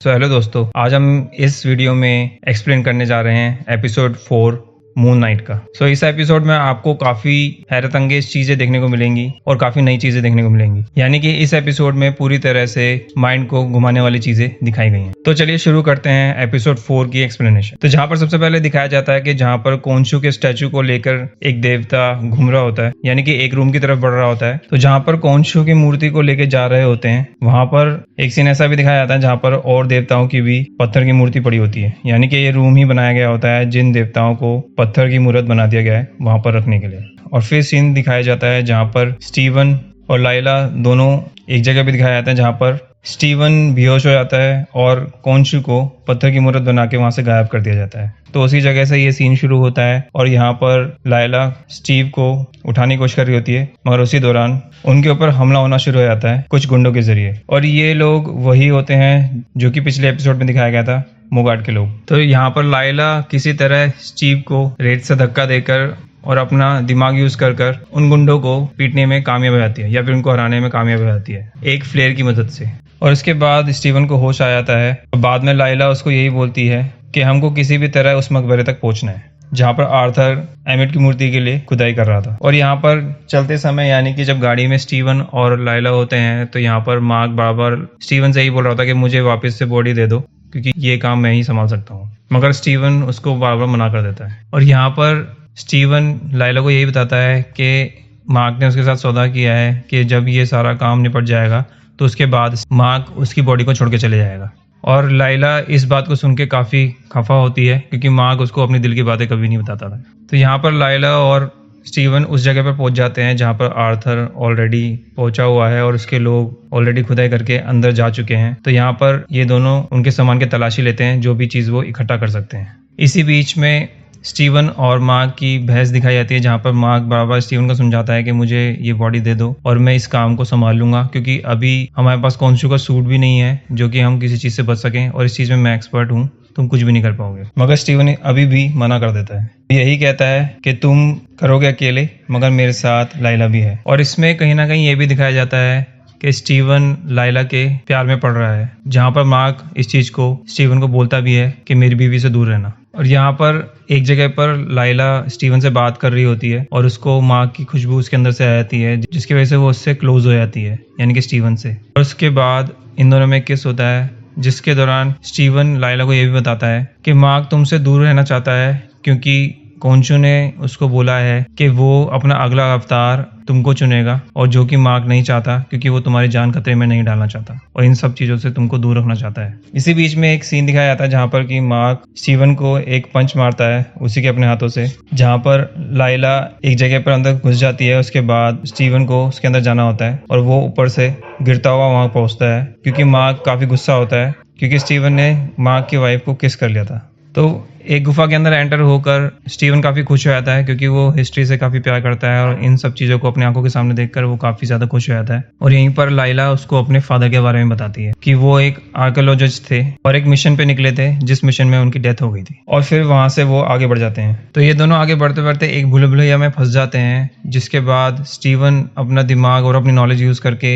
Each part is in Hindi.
सो हेलो दोस्तों, आज हम इस वीडियो में एक्सप्लेन करने जा रहे हैं एपिसोड 4 मून नाइट का। सो इस एपिसोड में आपको काफी हैरत अंगेज चीजें देखने को मिलेंगी और काफी नई चीजें देखने को मिलेंगी। यानी कि इस एपिसोड में पूरी तरह से माइंड को घुमाने वाली चीजें दिखाई गई हैं। तो चलिए शुरू करते हैं एपिसोड 4 की एक्सप्लेनेशन। तो जहाँ पर सबसे पहले दिखाया जाता है कि जहाँ पर कोनशू के स्टैचू को लेकर एक देवता घूम रहा होता है, यानी कि एक रूम की तरफ बढ़ रहा होता है। तो जहाँ पर कोनशू की मूर्ति को लेकर जा रहे होते हैं, वहां पर एक सीन ऐसा भी दिखाया जाता है जहाँ पर और देवताओं की भी पत्थर की मूर्ति पड़ी होती है। यानी कि ये रूम ही बनाया गया होता है जिन देवताओं को पत्थर की मूर्त बना दिया गया है वहां पर रखने के लिए। और फिर सीन दिखाया जाता है जहाँ पर स्टीवन और लाइला दोनों एक जगह भी दिखाया जाता है जहाँ पर स्टीवन बेहोश हो जाता है और कोनशू को पत्थर की मूर्त बना के वहां से गायब कर दिया जाता है। तो उसी जगह से ये सीन शुरू होता है और यहाँ पर लाइला स्टीव को उठाने की कोशिश कर रही होती है, मगर उसी दौरान उनके ऊपर हमला होना शुरू हो जाता है कुछ गुंडों के जरिए। और ये लोग वही होते हैं जो कि पिछले एपिसोड में दिखाया गया था, मोगाट के लोग। तो यहाँ पर लाइला किसी तरह स्टीव को रेत से धक्का देकर और अपना दिमाग यूज कर उन गुंडों को पीटने में कामयाब हो जाती है या फिर उनको हराने में कामयाब हो जाती है एक फ्लेयर की मदद से। और इसके बाद स्टीवन को होश आ जाता है और बाद में लाइला उसको यही बोलती है कि हमको किसी भी तरह उस मकबरे तक पहुंचना है जहाँ पर आर्थर एमिट की मूर्ति के लिए खुदाई कर रहा था। और यहाँ पर चलते समय यानी कि जब गाड़ी में स्टीवन और लाइला होते हैं तो यहाँ पर मार्क बार स्टीवन से ही बोल रहा था कि मुझे वापस से बॉडी दे दो क्योंकि ये काम मैं ही संभाल सकता हूँ, मगर स्टीवन उसको बार बार मना कर देता है। और यहाँ पर स्टीवन लाइला को यही बताता है कि मार्क ने उसके साथ सौदा किया है कि जब ये सारा काम निपट जाएगा तो उसके बाद मार्क उसकी बॉडी को छोड़ के चले जाएगा। और लाइला इस बात को सुन के काफ़ी खफा होती है क्योंकि मार्क उसको अपनी दिल की बातें कभी नहीं बताता था। तो यहाँ पर लाइला और स्टीवन उस जगह पर पहुंच जाते हैं जहाँ पर आर्थर ऑलरेडी पहुंचा हुआ है और उसके लोग ऑलरेडी खुदाई करके अंदर जा चुके हैं। तो यहाँ पर ये दोनों उनके सामान की तलाशी लेते हैं, जो भी चीज़ वो इकट्ठा कर सकते हैं। इसी बीच में स्टीवन और मार्क की बहस दिखाई जाती है जहाँ पर मार्क बार स्टीवन को समझाता है कि मुझे ये बॉडी दे दो और मैं इस काम को संभाल लूंगा, क्योंकि अभी हमारे पास कोनशू का सूट भी नहीं है जो कि हम किसी चीज़ से बच सकें और इस चीज़ में मैं एक्सपर्ट हूँ, तुम कुछ भी नहीं कर पाओगे। मगर स्टीवन अभी भी मना कर देता है, यही कहता है कि तुम करोगे अकेले, मगर मेरे साथ लाइला भी है। और इसमें कहीं ना कहीं ये भी दिखाया जाता है कि स्टीवन लाइला के प्यार में पड़ रहा है, जहाँ पर मार्क इस चीज़ को स्टीवन को बोलता भी है कि मेरी बीवी से दूर रहना। और यहाँ पर एक जगह पर लाइला स्टीवन से बात कर रही होती है और उसको मार्क की खुशबू उसके अंदर से आ जाती है, जिसकी वजह से वो उससे क्लोज हो जाती है, यानी कि स्टीवन से। और उसके बाद इन दोनों में किस होता है, जिसके दौरान स्टीवन लाइला को ये भी बताता है कि मार्क तुमसे दूर रहना चाहता है क्योंकि कोनशू ने उसको बोला है कि वो अपना अगला अवतार तुमको चुनेगा, और जो कि मार्क नहीं चाहता क्योंकि वो तुम्हारी जान खतरे में नहीं डालना चाहता और इन सब चीज़ों से तुमको दूर रखना चाहता है। इसी बीच में एक सीन दिखाया जाता है जहाँ पर कि मार्क स्टीवन को एक पंच मारता है उसी के अपने हाथों से, जहाँ पर लाइला एक जगह पर अंदर घुस जाती है। उसके बाद स्टीवन को उसके अंदर जाना होता है और वो ऊपर से गिरता हुआ वहाँ पहुँचता है क्योंकि मार्क काफ़ी गुस्सा होता है क्योंकि स्टीवन ने मार्क की वाइफ को किस कर लिया था। तो एक गुफा के अंदर एंटर होकर स्टीवन काफ़ी खुश हो जाता है क्योंकि वो हिस्ट्री से काफ़ी प्यार करता है और इन सब चीज़ों को अपनी आंखों के सामने देखकर वो काफ़ी ज़्यादा खुश हो जाता है। और यहीं पर लाइला उसको अपने फादर के बारे में बताती है कि वो एक आर्कियोलॉजिस्ट थे और एक मिशन पे निकले थे जिस मिशन में उनकी डेथ हो गई थी। और फिर वहाँ से वो आगे बढ़ जाते हैं। तो ये दोनों आगे बढ़ते बढ़ते एक भूल भुलैया में फंस जाते हैं, जिसके बाद स्टीवन अपना दिमाग और अपनी नॉलेज यूज़ करके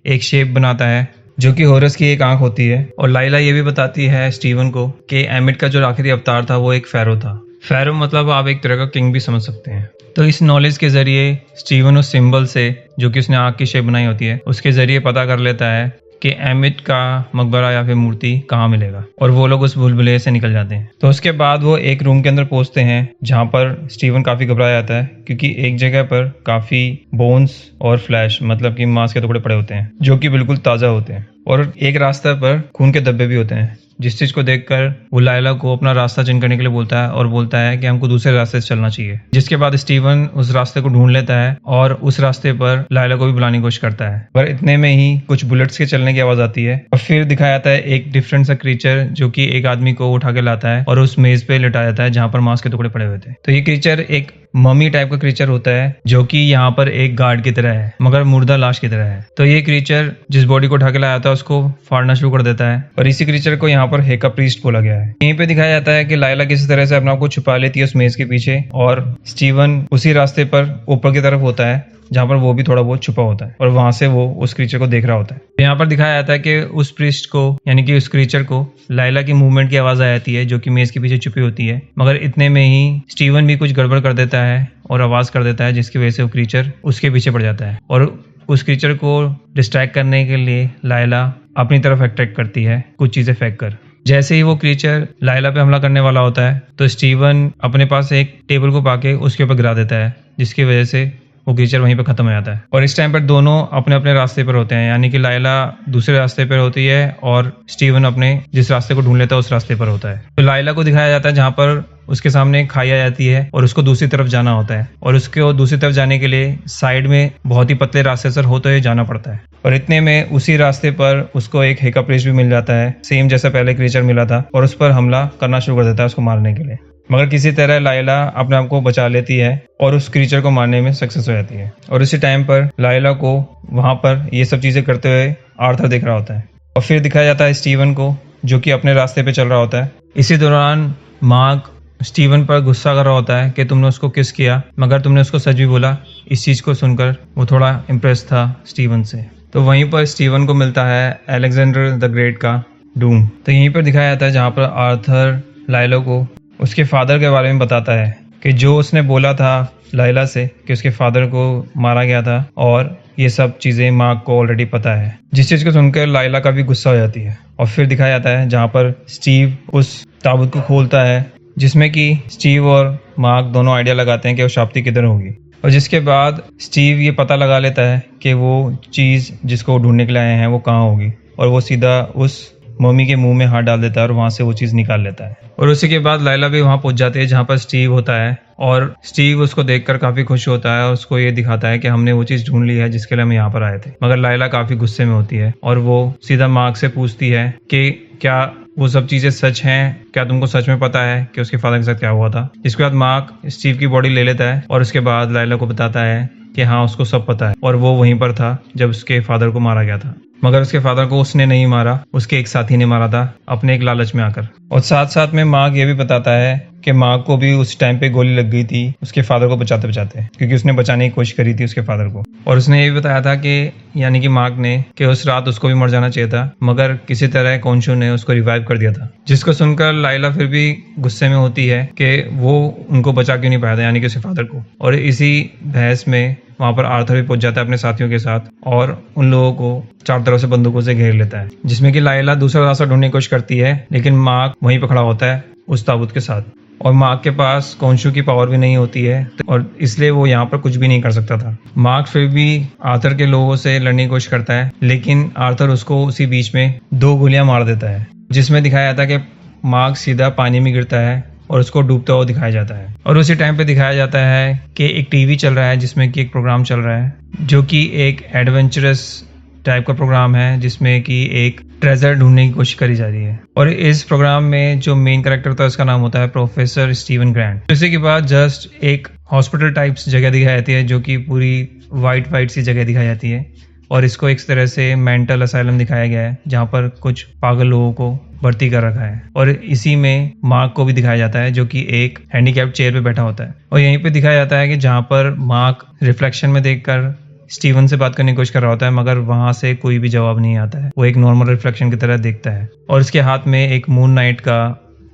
एक शेप बनाता है जो कि हॉरस की एक आंख होती है। और लाइला ये भी बताती है स्टीवन को कि एमिट का जो आखिरी अवतार था वो एक फैरो था। फैरो मतलब आप एक तरह का किंग भी समझ सकते हैं। तो इस नॉलेज के जरिए स्टीवन उस सिंबल से, जो कि उसने आंख की शेप बनाई होती है, उसके जरिए पता कर लेता है कि एमिट का मकबरा या फिर मूर्ति कहाँ मिलेगा, और वो लोग उस भूलभुलैया से निकल जाते हैं। तो उसके बाद वो एक रूम के अंदर पहुंचते हैं जहाँ पर स्टीवन काफ़ी घबरा जाता है क्योंकि एक जगह पर काफ़ी बोन्स और फ्लैश मतलब कि मांस के टुकड़े पड़े होते हैं जो कि बिल्कुल ताज़ा होते हैं, और एक रास्ते पर खून के धब्बे भी होते हैं, जिस चीज़ को देखकर वो लाइला को अपना रास्ता चेंज करने के लिए बोलता है और बोलता है कि हमको दूसरे रास्ते से चलना चाहिए। जिसके बाद स्टीवन उस रास्ते को ढूंढ लेता है और उस रास्ते पर लाइला को भी बुलाने की कोशिश करता है, पर इतने में ही कुछ बुलेट्स के चलने की आवाज़ आती है और फिर दिखाया जाता है एक डिफरेंट सा क्रीचर जो कि एक आदमी को उठा के लाता है और उस मेज पे लिटाया जाता है जहाँ पर मांस के टुकड़े पड़े हुए थे। तो ये क्रीचर एक ममी टाइप का क्रीचर होता है जो कि यहाँ पर एक गार्ड की तरह है मगर मुर्दा लाश की तरह है। तो ये क्रीचर जिस बॉडी को उठा के लाया था उसको फाड़ना शुरू कर देता है और इसी क्रीचर को यहाँ पर हेका प्रीस्ट बोला गया है। यहीं पे दिखाया जाता है कि लायला किसी तरह से अपने आप को छुपा लेती है उस मेज के पीछे और स्टीवन उसी रास्ते पर ऊपर की तरफ होता है जहाँ पर वो भी थोड़ा बहुत छुपा होता है और वहां से वो उस क्रीचर को देख रहा होता है। तो यहाँ पर दिखाया जाता है कि उस प्रीस्ट को यानी कि उस क्रीचर को लायला की मूवमेंट की आवाज आ जाती है जो कि मेज के पीछे छुपी होती है, मगर इतने में ही स्टीवन भी कुछ गड़बड़ कर देता है और आवाज कर देता है जिसकी वजह से वो क्रीचर उसके पीछे पड़ जाता है और उस क्रीचर को डिस्ट्रैक्ट करने के लिए लायला अपनी तरफ अट्रैक्ट करती है कुछ चीजें फेंक कर। जैसे ही वो क्रीचर लायला पे हमला करने वाला होता है तो स्टीवन अपने पास एक टेबल को पाके उसके ऊपर गिरा देता है जिसकी वजह से वो क्रीचर वहीं पे खत्म हो जाता है। और इस टाइम पर दोनों अपने अपने रास्ते पर होते हैं, यानी कि लायला दूसरे रास्ते पर होती है और स्टीवन अपने जिस रास्ते को ढूंढ लेता है उस रास्ते पर होता है। तो लायला को दिखाया जाता है जहाँ पर उसके सामने खाई आ जाती है और उसको दूसरी तरफ जाना होता है और उसको दूसरी तरफ जाने के लिए साइड में बहुत ही पतले रास्ते से होते हुए जाना पड़ता है। और इतने में उसी रास्ते पर उसको एक हेका प्रीस्ट भी मिल जाता है, सेम जैसा पहले क्रीचर मिला था, और उस पर हमला करना शुरू कर देता है उसको मारने के लिए। मगर किसी तरह लायला अपने आप को बचा लेती है और उस क्रीचर को मारने में सक्सेस हो जाती है। और उसी टाइम पर लायला को वहां पर ये सब चीजें करते हुए आर्थर देख रहा होता है और फिर दिखाया जाता है स्टीवन को जो कि अपने रास्ते पे चल रहा होता है। इसी दौरान मार्क स्टीवन पर गुस्सा कर रहा होता है कि तुमने उसको किस किया मगर तुमने उसको सच भी बोला। इस चीज को सुनकर वो थोड़ा इम्प्रेस था स्टीवन से। तो वहीं पर स्टीवन को मिलता है अलेक्जेंडर द ग्रेट का डूम। तो यहीं पर दिखाया जाता है जहाँ पर आर्थर लायला को उसके फादर के बारे में बताता है कि जो उसने बोला था लायला से कि उसके फादर को मारा गया था और ये सब चीजें मार्क को ऑलरेडी पता है, जिस चीज को सुनकर लायला का भी गुस्सा हो जाती है। और फिर दिखाया जाता है जहाँ पर स्टीव उस ताबूत को खोलता है जिसमें कि स्टीव और मार्क दोनों आइडिया लगाते हैं कि वो शाप्ती किधर होगी, और जिसके बाद स्टीव ये पता लगा लेता है कि वो चीज़ जिसको ढूंढने के लिए आए हैं वो कहाँ होगी, और वो सीधा उस मम्मी के मुंह में हाथ डाल देता है और वहां से वो चीज़ निकाल लेता है। और उसी के बाद लायला भी वहां पहुंच जाती है जहां पर स्टीव होता है और स्टीव उसको देखकर काफी खुश होता है और उसको ये दिखाता है कि हमने वो चीज़ ढूंढ ली है जिसके लिए हम यहाँ पर आए थे। मगर लायला काफी गुस्से में होती है और वो सीधा मार्क से पूछती है कि क्या वो सब चीजें सच हैं, क्या तुमको सच में पता है कि उसके फादर के साथ क्या हुआ था। इसके बाद मार्क स्टीव की बॉडी ले लेता है और उसके बाद लायला को बताता है कि हाँ उसको सब पता है और वो वहीं पर था जब उसके फादर को मारा गया था, मगर उसके फादर को उसने नहीं मारा, उसके एक साथी ने मारा था अपने एक लालच में आकर। और साथ साथ में मार्क ये भी बताता है कि मार्क को भी उस टाइम पे गोली लग गई थी उसके फादर को बचाते बचाते, क्योंकि उसने बचाने की कोशिश करी थी उसके फादर को। और उसने ये भी बताया था कि यानी कि मार्क ने कि उस रात उसको भी मर जाना चाहिए था, मगर किसी तरह कॉन्शु ने उसको रिवाइव कर दिया था। जिसको सुनकर लायला फिर भी गुस्से में होती है कि वो उनको बचा क्यों नहीं पाया था, यानी कि उसके फादर को। और इसी बहस में वहां पर आर्थर भी पहुंच जाता है अपने साथियों के साथ और उन लोगों को चारों तरफ से बंदूकों से घेर लेता है, जिसमें कि लायला दूसरा रास्ता ढूंढने की कोशिश करती है लेकिन मार्क वहीं पर खड़ा होता है उस ताबूत के साथ। और मार्क के पास कॉन्शु की पावर भी नहीं होती है और इसलिए वो यहाँ पर कुछ भी नहीं कर सकता था। मार्क फिर भी आर्थर के लोगों से लड़ने की कोशिश करता है लेकिन आर्थर उसको उसी बीच में 2 गोलियां मार देता है, जिसमें दिखाया जाता है कि मार्क सीधा पानी में गिरता है और उसको डूबता हुआ दिखाया जाता है। और उसी टाइम पे दिखाया जाता है कि एक टीवी चल रहा है जिसमें कि एक प्रोग्राम चल रहा है जो कि एक एडवेंचरस टाइप का प्रोग्राम है जिसमें कि एक ट्रेजर ढूंढने की कोशिश करी जा रही है। और इस प्रोग्राम में जो मेन कैरेक्टर था उसका नाम होता है प्रोफेसर स्टीवन ग्रांट। इसी के बाद जस्ट एक हॉस्पिटल टाइप्स जगह दिखाई जाती है जो कि पूरी वाइट सी जगह दिखाई जाती है और इसको एक तरह से मेंटल असाइलम दिखाया गया है जहाँ पर कुछ पागल लोगों को भर्ती कर रखा है। और इसी में मार्क को भी दिखाया जाता है जो कि एक हैंडीकैप्ड चेयर पे बैठा होता है। और यहीं पे दिखाया जाता है कि जहाँ पर मार्क रिफ्लेक्शन में देखकर स्टीवन से बात करने की कोशिश कर रहा होता है मगर वहां से कोई भी जवाब नहीं आता है, वो एक नॉर्मल रिफ्लेक्शन की तरह देखता है। और इसके हाथ में एक मून नाइट का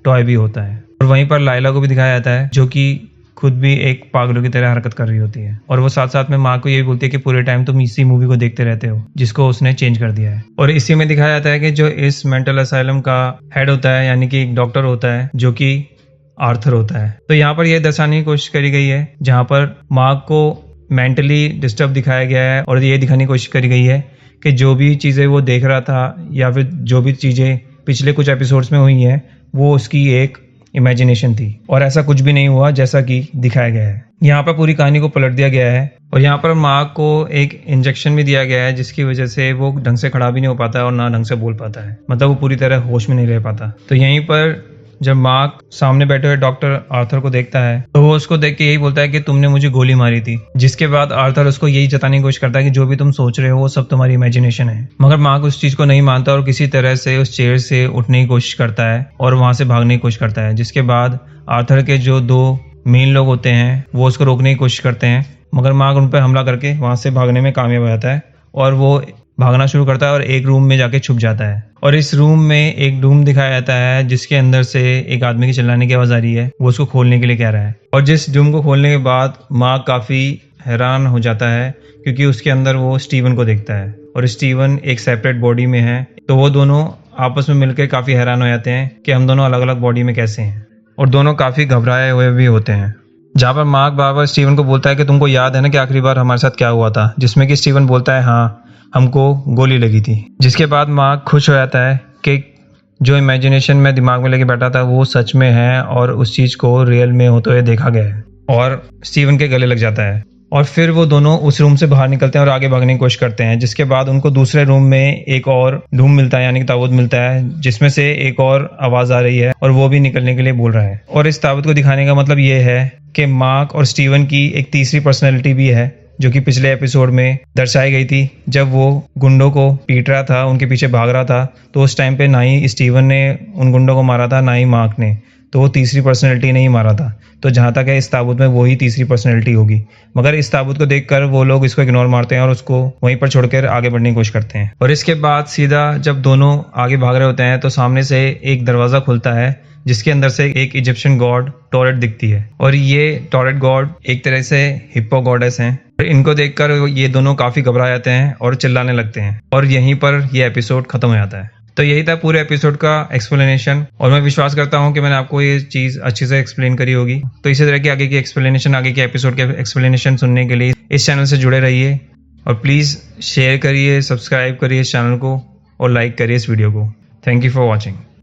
टॉय भी होता है। और वहीं पर लायला को भी दिखाया जाता है जो कि खुद भी एक पागलों की तरह हरकत कर रही होती है। और वो साथ साथ में माँ को ये भी बोलती है कि पूरे टाइम तुम इसी मूवी को देखते रहते हो जिसको उसने चेंज कर दिया है। और इसी में दिखाया जाता है कि जो इस मेंटल असाइलम का हेड होता है यानी कि एक डॉक्टर होता है जो कि आर्थर होता है। तो यहाँ पर यह दर्शाने की कोशिश करी गई है जहाँ पर मार्क को मेंटली डिस्टर्ब दिखाया गया है और ये दिखाने की कोशिश करी गई है कि जो भी चीज़ें वो देख रहा था या फिर जो भी चीज़ें पिछले कुछ एपिसोड्स में हुई हैं वो उसकी एक इमेजिनेशन थी और ऐसा कुछ भी नहीं हुआ जैसा कि दिखाया गया है। यहाँ पर पूरी कहानी को पलट दिया गया है और यहाँ पर मार्क को एक इंजेक्शन भी दिया गया है जिसकी वजह से वो ढंग से खड़ा भी नहीं हो पाता और ना ढंग से बोल पाता है, मतलब वो पूरी तरह होश में नहीं रह पाता। तो यहीं पर जब मार्क सामने बैठे हुए डॉक्टर आर्थर को देखता है तो वो उसको देख के यही बोलता है कि तुमने मुझे गोली मारी थी। जिसके बाद आर्थर उसको यही जताने की कोशिश करता है कि जो भी तुम सोच रहे हो वो सब तुम्हारी इमेजिनेशन है। मगर मार्क उस चीज को नहीं मानता और किसी तरह से उस चेयर से उठने की कोशिश करता है और वहां से भागने की कोशिश करता है। जिसके बाद आर्थर के जो 2 मेन लोग होते हैं वो उसको रोकने की कोशिश करते हैं, मगर मार्क उन पर हमला करके वहां से भागने में कामयाब हो जाता है और वो भागना शुरू करता है और एक रूम में जाके छुप जाता है। और इस रूम में एक रूम दिखाया जाता है जिसके अंदर से एक आदमी की चिल्लाने की आवाज आ रही है। वो उसको खोलने के लिए कह रहा है और जिस रूम को खोलने के बाद मार्क काफी हैरान हो जाता है क्योंकि उसके अंदर वो स्टीवन को देखता है और स्टीवन एक सेपरेट बॉडी में है। तो वो दोनों आपस में मिलकर काफी हैरान हो जाते हैं कि हम दोनों अलग अलग बॉडी में कैसे हैं, और दोनों काफी घबराए हुए भी होते हैं। जहाँ पर मार्क बार बार स्टीवन को बोलता है कि तुमको याद है ना कि आखिरी बार हमारे साथ क्या हुआ था, जिसमें कि स्टीवन बोलता है हाँ हमको गोली लगी थी। जिसके बाद मार्क खुश हो जाता है कि जो इमेजिनेशन में दिमाग में लेके बैठा था वो सच में है और उस चीज को रियल में होते हुए देखा गया है, और स्टीवन के गले लग जाता है। और फिर वो दोनों उस रूम से बाहर निकलते हैं और आगे भागने की कोशिश करते हैं। जिसके बाद उनको दूसरे रूम में एक और रूम मिलता है, यानी कि ताबूत मिलता है, जिसमें से एक और आवाज आ रही है और वो भी निकलने के लिए बोल रहा है। और इस ताबूत को दिखाने का मतलब ये है कि मार्क और स्टीवन की एक तीसरी पर्सनैलिटी भी है जो कि पिछले एपिसोड में दर्शाई गई थी। जब वो गुंडों को पीट रहा था, उनके पीछे भाग रहा था, तो उस टाइम पे ना ही स्टीवन ने उन गुंडों को मारा था ना ही मार्क ने, तो वो तीसरी पर्सनैलिटी नहीं मारा था। तो जहां तक है इस ताबूत में वो ही तीसरी पर्सनैलिटी होगी। मगर इस ताबूत को देखकर वो लोग इसको इग्नोर मारते हैं और उसको वहीं पर छोड़कर आगे बढ़ने की कोशिश करते हैं। और इसके बाद सीधा जब दोनों आगे भाग रहे होते हैं तो सामने से एक दरवाजा खुलता है जिसके अंदर से एक इजिप्शियन गॉड टॉरेट दिखती है। और ये टॉरेट गॉड एक तरह से हिप्पो गॉडेस हैं। इनको देखकर ये दोनों काफी घबरा जाते हैं और चिल्लाने लगते हैं, और यहीं पर ये एपिसोड खत्म हो जाता है। तो यही था पूरे एपिसोड का एक्सप्लेनेशन, और मैं विश्वास करता हूँ कि मैंने आपको ये चीज अच्छे से एक्सप्लेन करी होगी। तो इसी तरह की आगे की एक्सप्लेनेशन, आगे के एपिसोड के एक्सप्लेनेशन सुनने के लिए इस चैनल से जुड़े रहिए, और प्लीज शेयर करिए, सब्सक्राइब करिए इस चैनल को और लाइक करिए इस वीडियो को। Thank you for watching.